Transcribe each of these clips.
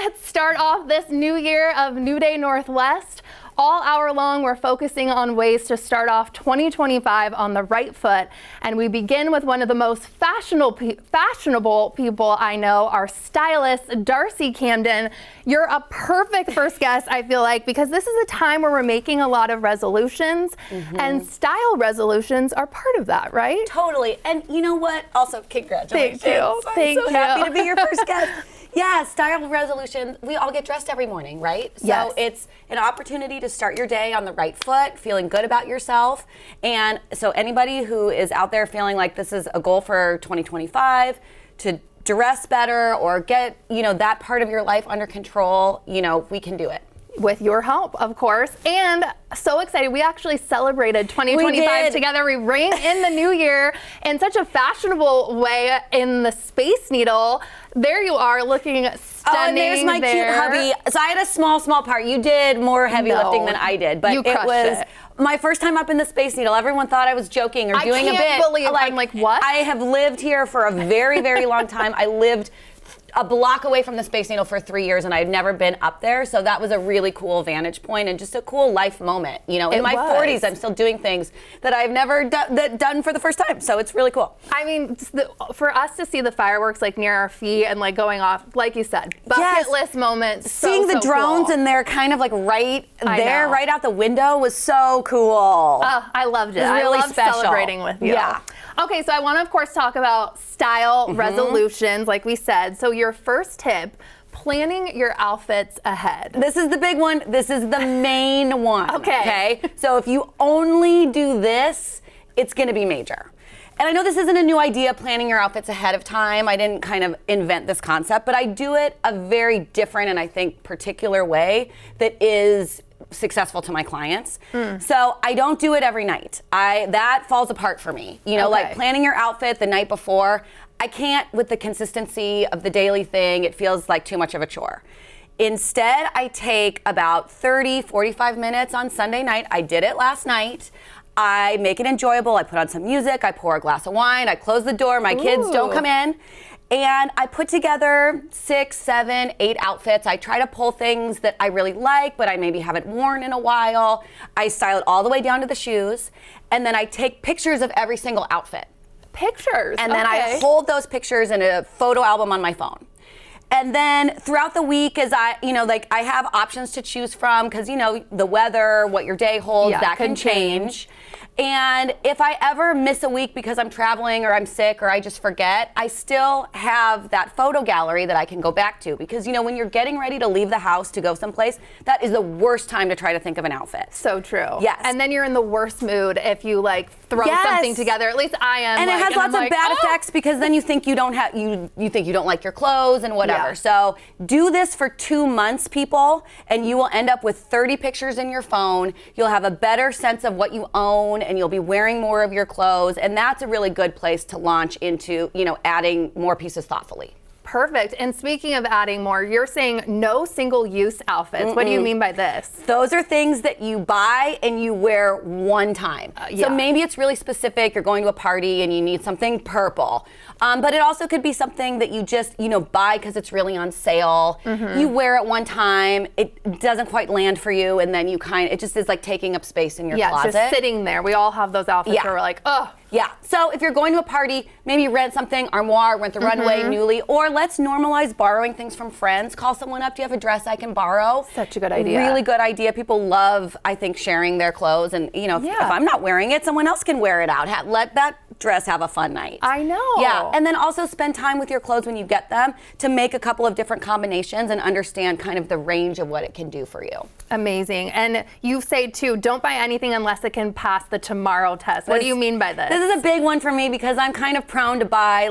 let's start off this new year of New Day Northwest. All hour long, we're focusing on ways to start off 2025 on the right foot. And we begin with one of the most fashionable people I know, our stylist, Darcy Camden. You're a perfect first guest, I feel like, because this is a time where we're making a lot of resolutions, and style resolutions are part of that, right? Totally. And you know what? Also, congratulations. Thank you. I'm so happy to be your first guest. Yeah, style resolutions. We all get dressed every morning, right? So it's an opportunity to start your day on the right foot, feeling good about yourself. And so anybody who is out there feeling like this is a goal for 2025 to dress better or get, that part of your life under control, we can do it. With your help, of course. And so excited. We actually celebrated 2025 together. We rang in the new year in such a fashionable way in the Space Needle. There you are, looking stunning. Oh, and there's my cute hubby. So I had a small part. You did more heavy lifting than I did, but it was my first time up in the Space Needle. Everyone thought I was joking or doing a bit. I can't believe I'm like, what? I have lived here for a very, very long time. I lived a block away from the Space Needle for 3 years, and I had never been up there, so that was a really cool vantage point and just a cool life moment. In my 40s, I'm still doing things that I've never done for the first time, so it's really cool. I mean, for us to see the fireworks like near our feet and like going off, like you said, bucket list moments. Seeing the drones cool. and they're kind of like right there, right out the window was so cool. Oh, I loved it. Really I loved special. Celebrating with you. Yeah. Okay, so I want to, of course, talk about style resolutions, like we said. So your first tip, planning your outfits ahead. This is the big one. This is the main one. Okay. So if you only do this, it's going to be major. And I know this isn't a new idea, planning your outfits ahead of time. I didn't kind of invent this concept, but I do it a very different and I think particular way that is successful to my clients. So I don't do it every night. That falls apart for me. Like planning your outfit the night before. I can't with the consistency of the daily thing. It feels like too much of a chore. Instead, I take about 30, 45 minutes on Sunday night. I did it last night. I make it enjoyable. I put on some music. I pour a glass of wine. I close the door. My kids don't come in. And I put together 6, 7, 8 outfits. I try to pull things that I really like, but I maybe haven't worn in a while. I style it all the way down to the shoes. And then I take pictures of every single outfit. Pictures? And then I hold those pictures in a photo album on my phone. And then throughout the week, as I have options to choose from because, the weather, what your day holds, that can change. And if I ever miss a week because I'm traveling or I'm sick or I just forget, I still have that photo gallery that I can go back to. Because, when you're getting ready to leave the house to go someplace, that is the worst time to try to think of an outfit. So true. Yes. And then you're in the worst mood if you throw something together. At least I am. And it has lots of bad effects because then you think you don't like your clothes and whatever. Yeah. So do this for 2 months, people, and you will end up with 30 pictures in your phone. You'll have a better sense of what you own and you'll be wearing more of your clothes. And that's a really good place to launch into, adding more pieces thoughtfully. Perfect. And speaking of adding more, you're saying no single-use outfits. What do you mean by this? Those are things that you buy and you wear one time. So maybe it's really specific. You're going to a party and you need something purple. But it also could be something that you just, buy because it's really on sale. You wear it one time. It doesn't quite land for you. And then it just is like taking up space in your closet. Yeah, just sitting there. We all have those outfits where we're like, oh. Yeah. So if you're going to a party, maybe rent something, Armoire, Rent the Runway, Nuuly, or let's normalize borrowing things from friends. Call someone up. Do you have a dress I can borrow? Such a good idea. Really good idea. People love, I think, sharing their clothes. And, if I'm not wearing it, someone else can wear it out. Let that dress have a fun night. I know. Yeah. And then also spend time with your clothes when you get them to make a couple of different combinations and understand kind of the range of what it can do for you. Amazing. And you say, too, don't buy anything unless it can pass the tomorrow test. What do you mean by this? This is a big one for me because I'm kind of prone to buy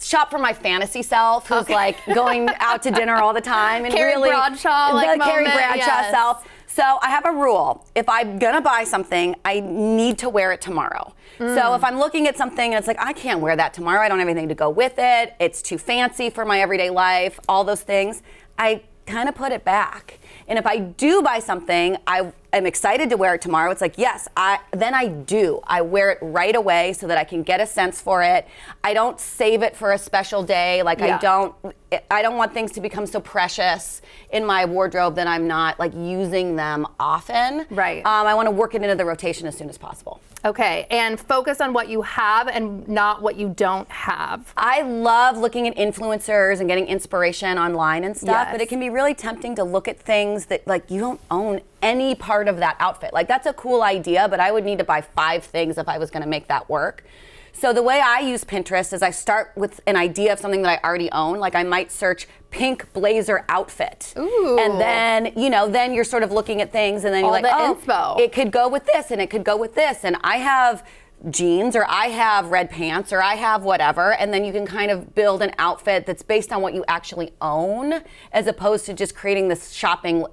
shop for my fantasy self who's going out to dinner all the time and Carrie really Bradshaw, Carrie Bradshaw self. So I have a rule. If I'm gonna buy something, I need to wear it tomorrow. So if I'm looking at something and it's like, I can't wear that tomorrow, I don't have anything to go with it, it's too fancy for my everyday life, all those things, I kind of put it back. And if I do buy something, I am excited to wear it tomorrow. It's like, yes, then I do. I wear it right away so that I can get a sense for it. I don't save it for a special day. Like I don't want things to become so precious in my wardrobe that I'm not like using them often. Right. I want to work it into the rotation as soon as possible. Okay, and focus on what you have and not what you don't have. I love looking at influencers and getting inspiration online and stuff, Yes. but it can be really tempting to look at things that like you don't own any part of that outfit. Like that's a cool idea, but I would need to buy 5 things if I was going to make that work. So the way I use Pinterest is I start with an idea of something that I already own. Like I might search pink blazer outfit. Ooh. And then, then you're sort of looking at things and then you're All like, the oh, inspo. it could go with this and it could go with this. And I have jeans or I have red pants or I have whatever, and then you can kind of build an outfit that's based on what you actually own as opposed to just creating this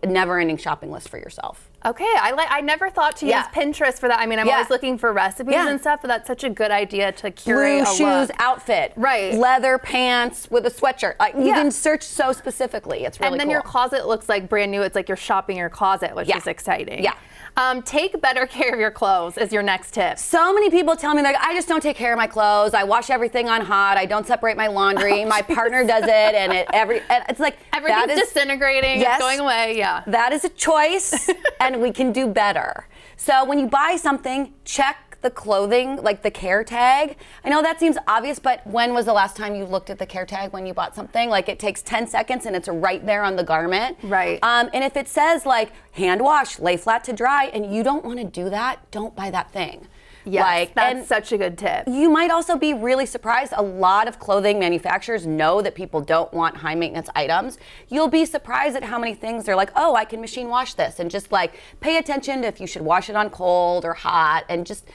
never-ending shopping list for yourself. Okay, I never thought to use Pinterest for that. I mean, I'm always looking for recipes and stuff, but that's such a good idea to curate Blue a shoes look. outfit. Right. Leather pants with a sweatshirt. Like, you can search so specifically. It's really cool. And then your closet looks like brand new. It's like you're shopping your closet, which is exciting. Yeah. Take better care of your clothes is your next tip. So many people tell me, like, I just don't take care of my clothes. I wash everything on hot. I don't separate my laundry. My partner does it, and it's like Everything's disintegrating. Yes, it's going away. Yeah. That is a choice, and we can do better. So when you buy something, check the clothing, like the care tag. I know that seems obvious, but when was the last time you looked at the care tag when you bought something? Like it takes 10 seconds and it's right there on the garment. Right. And if it says like hand wash, lay flat to dry, and you don't want to do that, don't buy that thing. Yes, that's such a good tip. You might also be really surprised. A lot of clothing manufacturers know that people don't want high maintenance items. You'll be surprised at how many things they're like, oh, I can machine wash this, and just like pay attention to if you should wash it on cold or hot, and just,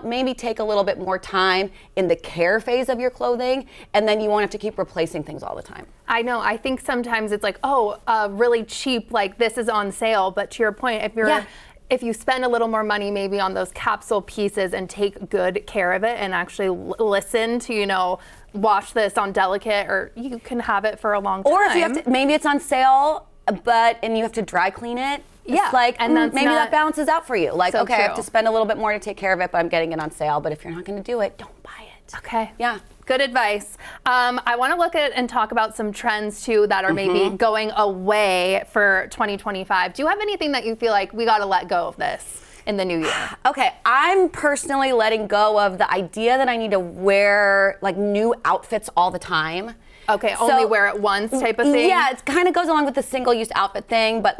maybe take a little bit more time in the care phase of your clothing, and then you won't have to keep replacing things all the time. I know. I think sometimes it's like, really cheap, like this is on sale. But to your point, if you spend a little more money maybe on those capsule pieces and take good care of it and actually listen to, wash this on delicate, or you can have it for a long time. Or if you have to, maybe it's on sale, and you have to dry clean it. Yeah, it's like, and maybe that balances out for you. Like, so okay, I have true. to spend a little bit more to take care of it, but I'm getting it on sale. But if you're not going to do it, don't buy it. Okay. Yeah. Good advice. I want to look at and talk about some trends too that are maybe going away for 2025. Do you have anything that you feel like we got to let go of this in the new year? Okay, I'm personally letting go of the idea that I need to wear like new outfits all the time. Okay, only wear it once type of thing? Yeah, it kind of goes along with the single-use outfit thing, but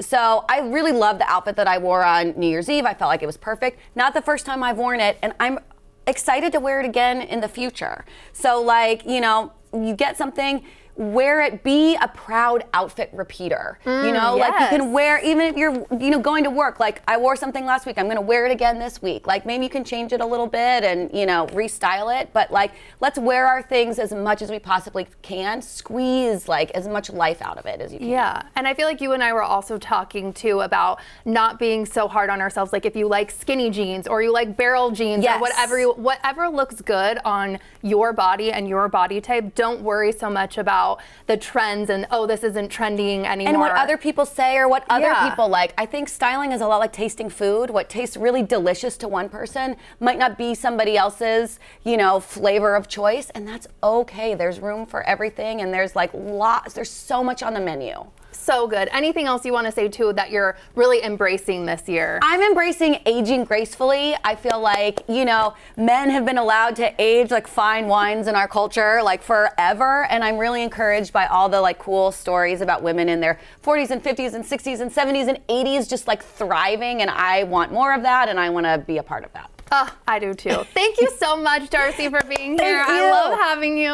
so I really love the outfit that I wore on New Year's Eve. I felt like it was perfect. Not the first time I've worn it, and I'm excited to wear it again in the future. So you get something, wear it, be a proud outfit repeater. Like you can wear, even if you're, going to work, like I wore something last week, I'm gonna wear it again this week. Like maybe you can change it a little bit and, restyle it, but like, let's wear our things as much as we possibly can, squeeze like as much life out of it as you can. Yeah, and I feel like you and I were also talking too about not being so hard on ourselves. Like if you like skinny jeans or you like barrel jeans or whatever looks good on your body and your body type, don't worry so much about the trends and this isn't trending anymore. And what other people say or what other people like. I think styling is a lot like tasting food. What tastes really delicious to one person might not be somebody else's, flavor of choice, and that's okay. There's room for everything, and there's so much on the menu. So good. Anything else you want to say too that you're really embracing this year? I'm embracing aging gracefully. I feel like, men have been allowed to age like fine wines in our culture like forever, and I'm really encouraged by all the like cool stories about women in their 40s and 50s and 60s and 70s and 80s just like thriving, and I want more of that, and I want to be a part of that. I do too. Thank you so much, Darcy, for being here. Thank you. I love having you.